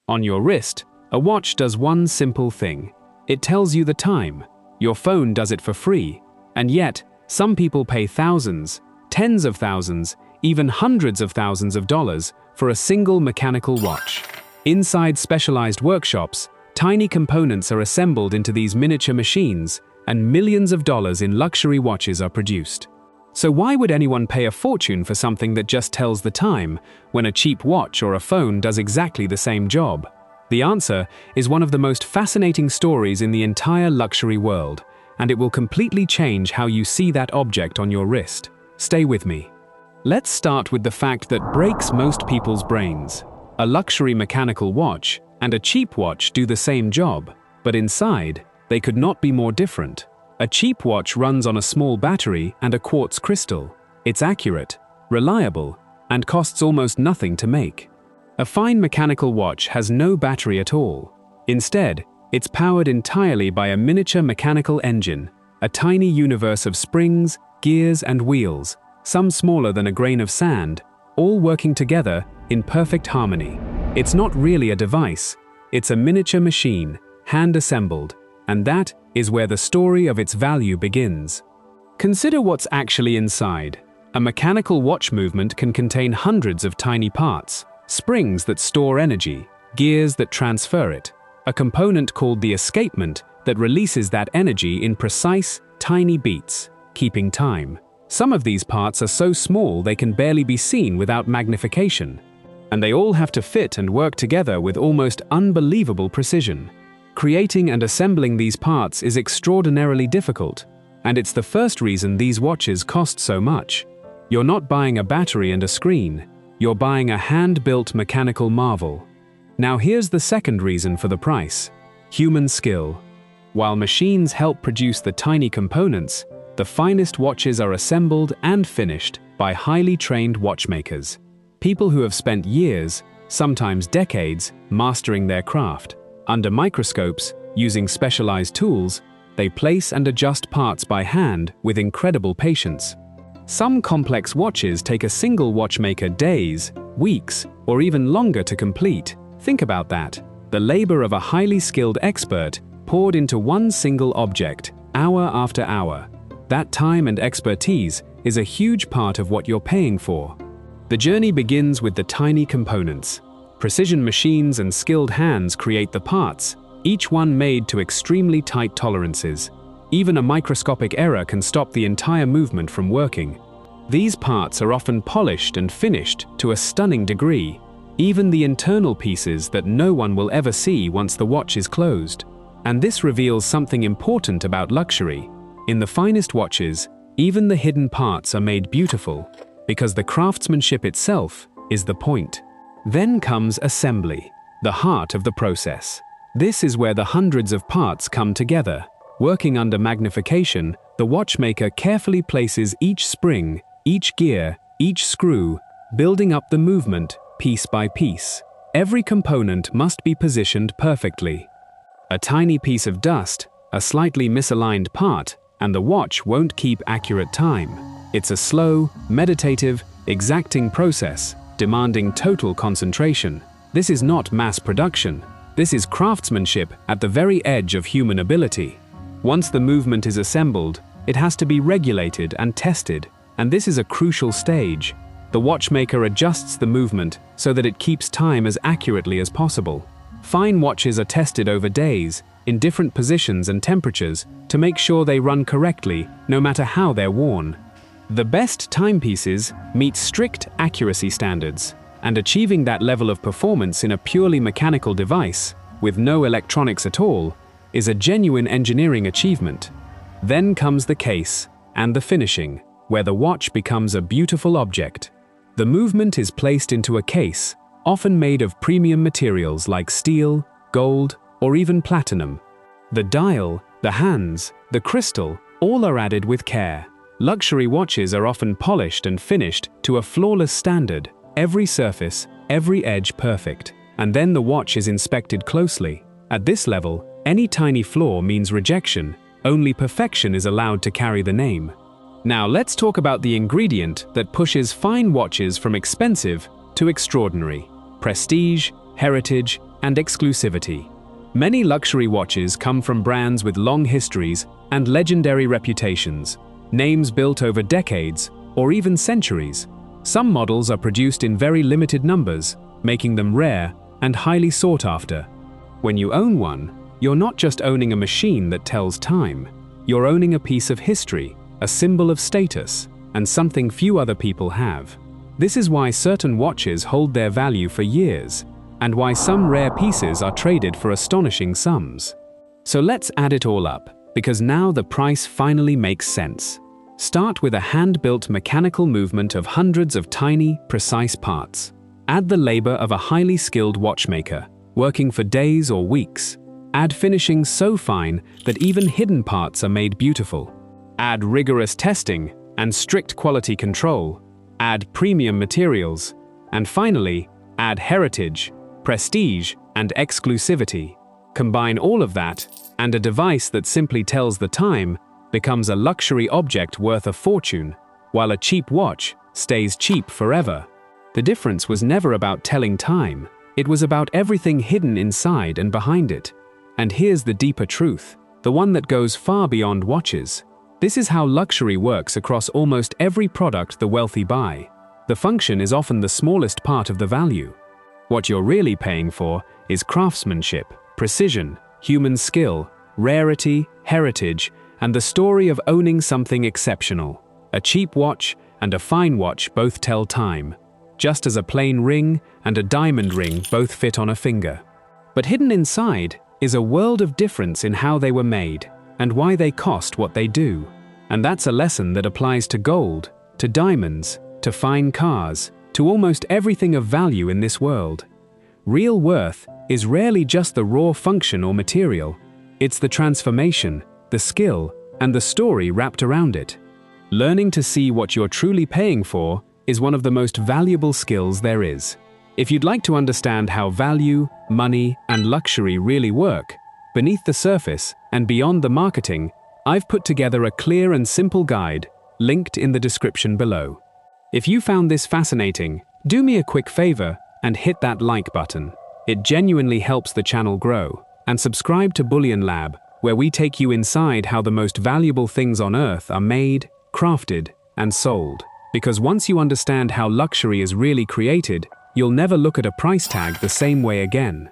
On your wrist, a watch does one simple thing. It tells you the time. Your phone does it for free. And yet, some people pay thousands, tens of thousands, even hundreds of thousands of dollars for a single mechanical watch. Inside specialized workshops, tiny components are assembled into these miniature machines, and millions of dollars in luxury watches are produced. So why would anyone pay a fortune for something that just tells the time, when a cheap watch or a phone does exactly the same job? The answer is one of the most fascinating stories in the entire luxury world, and it will completely change how you see that object on your wrist. Stay with me. Let's start with the fact that breaks most people's brains. A luxury mechanical watch and a cheap watch do the same job, but inside, they could not be more different. A cheap watch runs on a small battery and a quartz crystal. It's accurate, reliable, and costs almost nothing to make. A fine mechanical watch has no battery at all. Instead, it's powered entirely by a miniature mechanical engine, a tiny universe of springs, gears, and wheels, some smaller than a grain of sand, all working together in perfect harmony. It's not really a device, it's a miniature machine, hand-assembled, and that is where the story of its value begins. Consider what's actually inside. A mechanical watch movement can contain hundreds of tiny parts, springs that store energy, gears that transfer it, a component called the escapement that releases that energy in precise, tiny beats, keeping time. Some of these parts are so small they can barely be seen without magnification, and they all have to fit and work together with almost unbelievable precision. Creating and assembling these parts is extraordinarily difficult, and it's the first reason these watches cost so much. You're not buying a battery and a screen, you're buying a hand-built mechanical marvel. Now here's the second reason for the price: human skill. While machines help produce the tiny components, the finest watches are assembled and finished by highly trained watchmakers. People who have spent years, sometimes decades, mastering their craft. Under microscopes, using specialized tools, they place and adjust parts by hand with incredible patience. Some complex watches take a single watchmaker days, weeks, or even longer to complete. Think about that. The labor of a highly skilled expert poured into one single object, hour after hour. That time and expertise is a huge part of what you're paying for. The journey begins with the tiny components. Precision machines and skilled hands create the parts, each one made to extremely tight tolerances. Even a microscopic error can stop the entire movement from working. These parts are often polished and finished to a stunning degree, even the internal pieces that no one will ever see once the watch is closed. And this reveals something important about luxury. In the finest watches, even the hidden parts are made beautiful, because the craftsmanship itself is the point. Then comes assembly, the heart of the process. This is where the hundreds of parts come together. Working under magnification, the watchmaker carefully places each spring, each gear, each screw, building up the movement piece by piece. Every component must be positioned perfectly. A tiny piece of dust, a slightly misaligned part, and the watch won't keep accurate time. It's a slow, meditative, exacting process, demanding total concentration. This is not mass production. This is craftsmanship at the very edge of human ability. Once the movement is assembled, it has to be regulated and tested, and this is a crucial stage. The watchmaker adjusts the movement so that it keeps time as accurately as possible. Fine watches are tested over days, in different positions and temperatures, to make sure they run correctly, no matter how they're worn. The best timepieces meet strict accuracy standards, and achieving that level of performance in a purely mechanical device, with no electronics at all, is a genuine engineering achievement. Then comes the case and the finishing, where the watch becomes a beautiful object. The movement is placed into a case, often made of premium materials like steel, gold, or even platinum. The dial, the hands, the crystal, all are added with care. Luxury watches are often polished and finished to a flawless standard, every surface, every edge perfect. And then the watch is inspected closely. At this level, any tiny flaw means rejection. Only perfection is allowed to carry the name. Now let's talk about the ingredient that pushes fine watches from expensive to extraordinary: prestige, heritage, and exclusivity. Many luxury watches come from brands with long histories and legendary reputations, names built over decades or even centuries. Some models are produced in very limited numbers, making them rare and highly sought after. When you own one, you're not just owning a machine that tells time. You're owning a piece of history, a symbol of status, and something few other people have. This is why certain watches hold their value for years, and why some rare pieces are traded for astonishing sums. So let's add it all up, because now the price finally makes sense. Start with a hand-built mechanical movement of hundreds of tiny, precise parts. Add the labor of a highly skilled watchmaker, working for days or weeks. Add finishing so fine that even hidden parts are made beautiful. Add rigorous testing and strict quality control. Add premium materials. And finally, add heritage, prestige, and exclusivity. Combine all of that, and a device that simply tells the time becomes a luxury object worth a fortune, while a cheap watch stays cheap forever. The difference was never about telling time. It was about everything hidden inside and behind it. And here's the deeper truth, the one that goes far beyond watches. This is how luxury works across almost every product the wealthy buy. The function is often the smallest part of the value. What you're really paying for is craftsmanship, precision, human skill, rarity, heritage, and the story of owning something exceptional. A cheap watch and a fine watch both tell time, just as a plain ring and a diamond ring both fit on a finger. But hidden inside is a world of difference in how they were made and why they cost what they do. And that's a lesson that applies to gold, to diamonds, to fine cars, to almost everything of value in this world. Real worth is rarely just the raw function or material. It's the transformation, the skill, and the story wrapped around it. Learning to see what you're truly paying for is one of the most valuable skills there is. If you'd like to understand how value, money, and luxury really work, beneath the surface and beyond the marketing, I've put together a clear and simple guide, linked in the description below. If you found this fascinating, do me a quick favor and hit that like button. It genuinely helps the channel grow. And subscribe to Bullion Lab, where we take you inside how the most valuable things on earth are made, crafted, and sold. Because once you understand how luxury is really created, you'll never look at a price tag the same way again.